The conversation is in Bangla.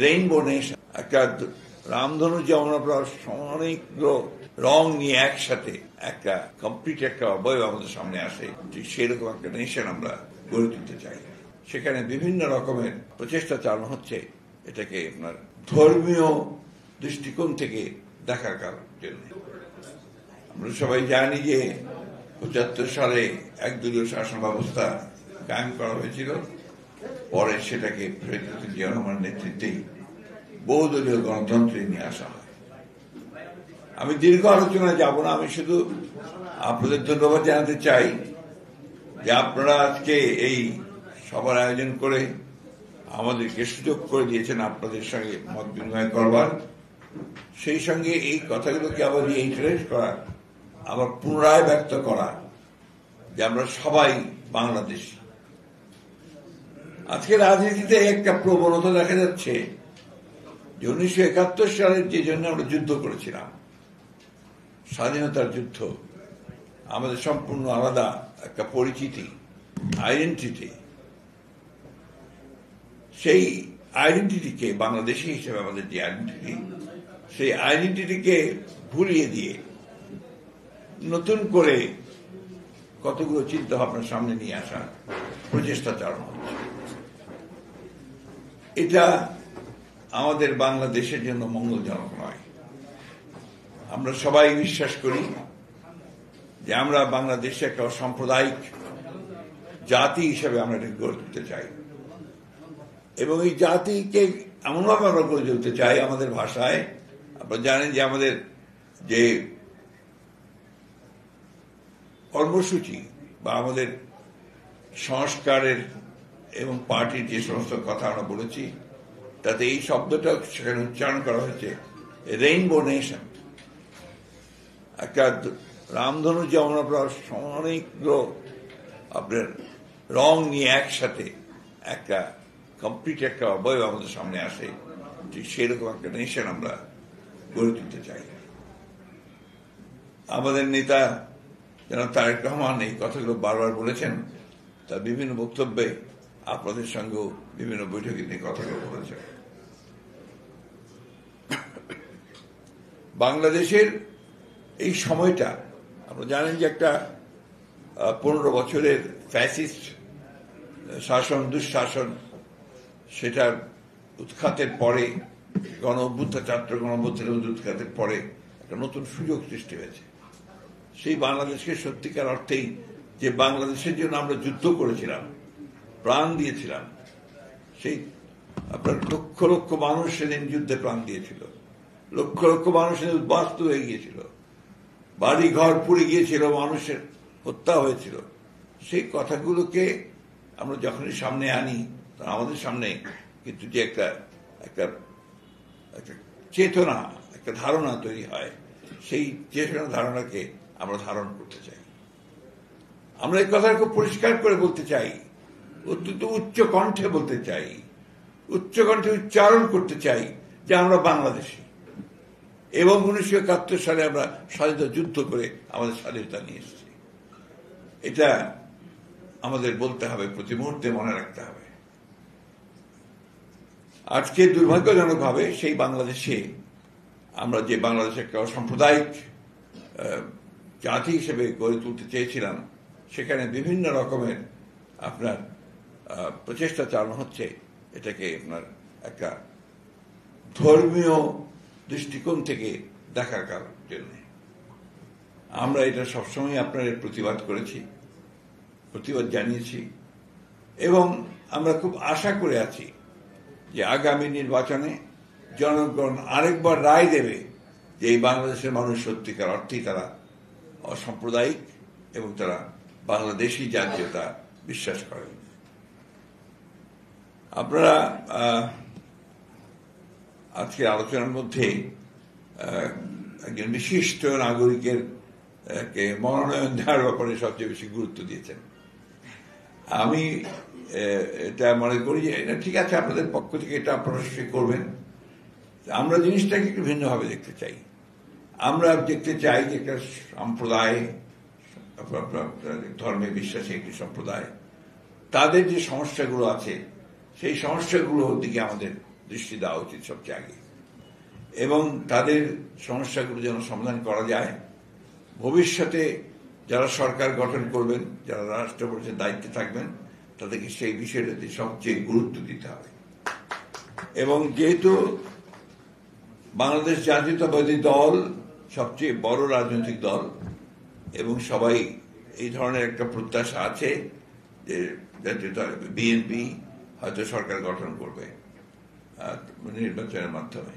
রেইনবো নেশন, একটা রামধনু যেমন আমরা অনেকগুলো রং নিয়ে একসাথে একটা কমপ্লিট একটা অবয়ব আমাদের সামনে আসে, ঠিক সেরকম একটা নেশন আমরা গড়ে তুলতে চাই। সেখানে বিভিন্ন রকমের প্রচেষ্টা চালানো হচ্ছে এটাকে আপনার ধর্মীয় দৃষ্টিকোণ থেকে দেখার জন্য। আমরা সবাই জানি যে ৭৫ সালে একদলীয় শাসন ব্যবস্থা কায়েম করা হয়েছিল, পরে সেটাকে শহীদ জিয়া রহমানের নেতৃত্বেই বহুদলীয় গণতন্ত্রে নিয়ে আসা হয়। আমি দীর্ঘ আলোচনায় যাব না, আমি শুধু আপনাদের ধন্যবাদ জানাতে চাই যে আপনারা আজকে এই সভার আয়োজন করে আমাদেরকে সুযোগ করে দিয়েছেন আপনাদের সঙ্গে মত বিনিময় করবার, সেই সঙ্গে এই কথাগুলোকে আবার রিইটারেট করা, আবার পুনরায় ব্যক্ত করা যে আমরা সবাই বাংলাদেশী। আজকে রাজনীতিতে একটা প্রবণতা দেখা যাচ্ছে যে ১৯৭১ সালের যে জন্য আমরা যুদ্ধ করেছিলাম, স্বাধীনতার যুদ্ধ, আমাদের সম্পূর্ণ আলাদা একটা পরিচিতি, আইডেন্টিটি, সেই আইডেন্টিটিকে বাংলাদেশী হিসেবে আমাদের যে আইডেন্টিটি, সেই আইডেন্টিটিকে ভুলিয়ে দিয়ে নতুন করে কতগুলো চিন্তা ভাবনার সামনে নিয়ে আসা প্রচেষ্টা চালানো হচ্ছে। এটা আমাদের বাংলাদেশের জন্য মঙ্গলজনক নয়। আমরা সবাই বিশ্বাস করি যে আমরা বাংলাদেশে একটা সাম্প্রদায়িক জাতি হিসেবে আমরা এটা গড়ে তুলতে চাই, এবং এই জাতিকে এমনভাবে আমরা গড়ে তুলতে চাই আমাদের ভাষায়। আপনারা জানেন যে আমাদের যে কর্মসূচি বা আমাদের সংস্কারের এবং পার্টির যে সমস্ত কথা আমরা বলেছি, তাতে এই শব্দটা সেখানে উচ্চারণ করা হয়েছে রেইনবো নেশন, একটা রামধনু যেমন আমরা অনেকগুলো আপনার রং নিয়ে একসাথে একটা কমপ্লিট একটা অবয়ব আমাদের সামনে আসে, ঠিক সেরকম একটা নেশন আমরা গড়ে তুলতে চাই। আমাদের নেতা যেন তারেক রহমান এই কথাগুলো বারবার বলেছেন, তার বিভিন্ন বক্তব্যে, আপনাদের সঙ্গেও বিভিন্ন বৈঠকে নিয়ে কথাগুলো বলেছেন। বাংলাদেশের এই সময়টা আপনারা জানেন যে একটা ১৫ বছরের ফ্যাসিস্ট শাসন, দুঃশাসন, সেটার উৎখাতের পরে ছাত্র গণ অভ্যুত্থানের উৎখাতের পরে একটা নতুন সুযোগ সৃষ্টি হয়েছে। সেই বাংলাদেশকে সত্যিকার অর্থেই যে বাংলাদেশের জন্য আমরা যুদ্ধ করেছিলাম, প্রাণ দিয়েছিলাম, সেই আপনার লক্ষ লক্ষ মানুষ সেদিন যুদ্ধে প্রাণ দিয়েছিল, লক্ষ লক্ষ মানুষ সেদিন উদ্বাস্ত হয়ে গিয়েছিল, বাড়ি ঘর পুড়ে গিয়েছিল, মানুষের হত্যা হয়েছিল। সেই কথাগুলোকে আমরা যখনই সামনে আনি, আমাদের সামনে কিন্তু যে একটা একটা চেতনা, একটা ধারণা তৈরি হয়, সেই চেতনা ধারণাকে আমরা ধারণ করতে চাই। আমরা এই কথা খুব পরিষ্কার করে বলতে চাই, অত্যন্ত উচ্চ কণ্ঠে বলতে চাই, উচ্চ কণ্ঠে উচ্চারণ করতে চাই যে আমরা বাংলাদেশী, এবং ১৯৭১ সালে আমরা স্বাধীনতা যুদ্ধ করে আমাদের স্বাধীনতা নিয়ে এসেছি। এটা আমাদের বলতে হবে, প্রতি মুহূর্তে মনে রাখতে হবে। আজকে দুর্ভাগ্যজনকভাবে সেই বাংলাদেশে আমরা যে বাংলাদেশে একটা সাম্প্রদায়িক জাতি হিসেবে গড়ে তুলতে চেয়েছিলাম, সেখানে বিভিন্ন রকমের আপনার প্রচেষ্টা চালানো হচ্ছে এটাকে আপনার একটা ধর্মীয় দৃষ্টিকোণ থেকে দেখার জন্য। আমরা এটা সবসময় আপনার প্রতিবাদ করেছি, প্রতিবাদ জানিয়েছি, এবং আমরা খুব আশা করে আছি যে আগামী নির্বাচনে জনগণ আরেকবার রায় দেবে যে এই বাংলাদেশের মানুষ সত্যিকার অর্থেই তারা অসাম্প্রদায়িক এবং তারা বাংলাদেশি জাতীয়তা বিশ্বাস করেন। আপনারা আজকের আলোচনার মধ্যে একজন বিশিষ্ট নাগরিকের মনোনয়ন দেওয়ার ব্যাপারে সবচেয়ে বেশি গুরুত্ব দিয়েছেন। আমি এটা মনে করি যে এটা ঠিক আছে, আপনাদের পক্ষ থেকে এটা আপনারা করবেন। আমরা জিনিসটাকে একটু ভিন্নভাবে দেখতে চাই। আমরা দেখতে চাই যে একটা সম্প্রদায়, ধর্মে বিশ্বাসী একটি সম্প্রদায়, তাদের যে সমস্যাগুলো আছে সেই সমস্যাগুলোর দিকে আমাদের দৃষ্টি দেওয়া উচিত সবচেয়ে আগে, এবং তাদের সমস্যাগুলো যেন সমাধান করা যায়। ভবিষ্যতে যারা সরকার গঠন করবেন, যারা রাষ্ট্র পরিচালনার দায়িত্বে থাকবেন, তাদেরকে সেই বিষয়টাতে সবচেয়ে গুরুত্ব দিতে হবে। এবং যেহেতু বাংলাদেশ জাতীয়তাবাদী দল সবচেয়ে বড় রাজনৈতিক দল এবং সবাই এই ধরনের একটা প্রত্যাশা আছে যে বিএনপি হয়তো সরকার গঠন করবে নির্বাচনের মাধ্যমে।